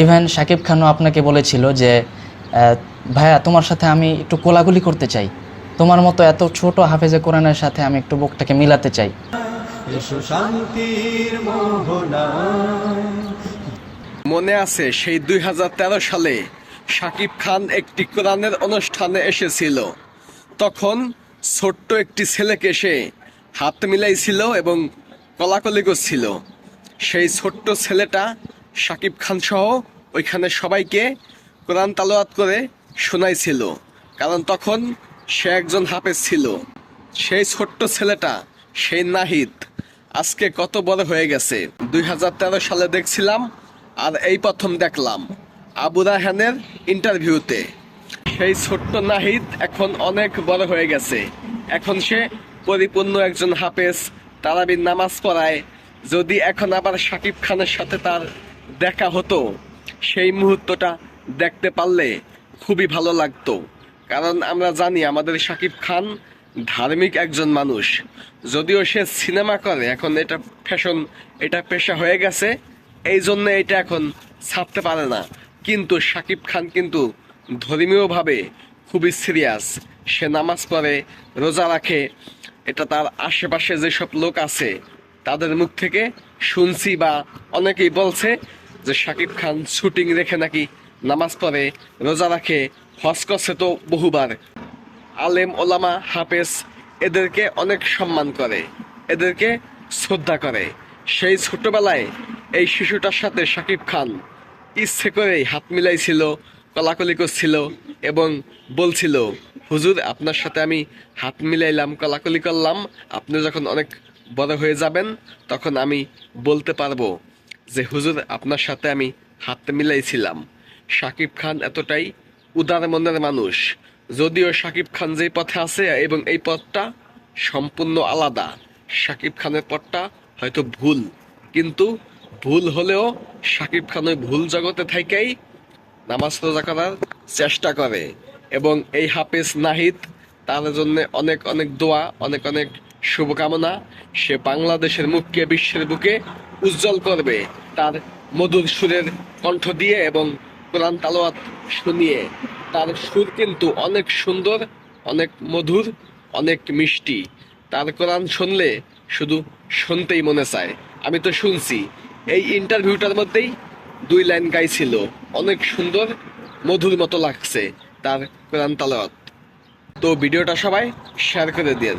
Even Shakib খানও আপনাকে বলেছিল যে ভাইয়া তোমার সাথে আমি একটু কোলাকুলি করতে চাই, তোমার মতো এত ছোট হাফেজে কোরআনের সাথে আমি একটু বুকটাকে মিলাতে চাই। এসো শান্তির মোহনা। মনে আছে সেই 2013 সালে শাকিব খান একটি কোরআনের অনুষ্ঠানে এসেছিল। তখন ছোট্ট একটি ছেলেকে সে হাত মিলাইছিল এবং কলাকলি করছিল। সেই ছোট্ট ছেলেটা শাকিব খান সহ ওইখানে সবাইকে কোরআন তালাওয়াত করে শোনাইছিল, কারণ তখন সে একজন হাফেজ ছিল। সেই ছোট্ট ছেলেটা, সেই নাহিদ, আজকে কত বড় হয়ে গেছে। 2013 সালে দেখছিলাম, আর এই প্রথম দেখলাম আবু রায়হানের ইন্টারভিউতে। সেই ছোট্ট নাহিদ এখন অনেক বড় হয়ে গেছে। এখন সে পরিপূর্ণ একজন হাফেজ, তারাবির নামাজ পড়ায়। যদি এখন আবার শাকিব খানের সাথে তার দেখা হতো, সেই মুহূর্তটা দেখতে পারলে খুবই ভালো লাগতো। কারণ আমরা জানি আমাদের শাকিব খান ধার্মিক একজন মানুষ। যদিও সে সিনেমা করে, এখন এটা ফ্যাশন, এটা পেশা হয়ে গেছে, এই জন্য এটা এখন ছাড়তে পারে না। কিন্তু শাকিব খান কিন্তু ধর্মীয়ভাবে খুবই সিরিয়াস। সে নামাজ পড়ে, রোজা রাখে। এটা তার আশেপাশে যেসব লোক আছে তাদের মুখ থেকে শুনছি, বা অনেকেই বলছে যে শাকিব খান শুটিং রেখে নাকি নামাজ পড়ে, রোজা রাখে, হজ করছে তো বহুবার। আলেম ওলামা হাফেজ এদেরকে অনেক সম্মান করে, এদেরকে শ্রদ্ধা করে। সেই ছোটবেলায় এই শিশুটার সাথে শাকিব খান ইচ্ছে করেই হাত মিলাইছিল, কলাকলি করছিল এবং বলছিল, হুজুর আপনার সাথে আমি হাত মিলাইলাম, কলাকলি করলাম, আপনি যখন অনেক বড় হয়ে যাবেন তখন আমি বলতে পারবো যে হুজুর আপনার সাথে আমি হাত মিলাইছিলাম। শাকিব খান এতটাই উদার মনের মানুষ। যদিও শাকিব খান যে পথে আছে এবং এই পথটা সম্পূর্ণ আলাদা। শাকিব খানের পথটা হয়তো ভুল, কিন্তু ভুল হলেও শাকিব খান ওই ভুল জগতে থেকেই নামাজ রোজা করার চেষ্টা করে। এবং এই হাফেজ নাহিদ, তার জন্য অনেক অনেক দোয়া, অনেক অনেক শুভকামনা। সে বাংলাদেশের মুখকে বিশ্বের বুকে উজ্জ্বল করবে তার মধুর সুরের কণ্ঠ দিয়ে এবং কোরআন তালাওয়াত শুনিয়ে। তার সুর কিন্তু অনেক সুন্দর, অনেক মধুর, অনেক মিষ্টি। তার কোরআন শুনলে শুধু শুনতেই মনে চায়। আমি তো শুনছি, এই ইন্টারভিউটার মধ্যেই 2 লাইন গাইছিল, অনেক সুন্দর মধুর মতো লাগছে তার কোরআন তালাওয়াত। তো ভিডিওটা সবাই শেয়ার করে দিন।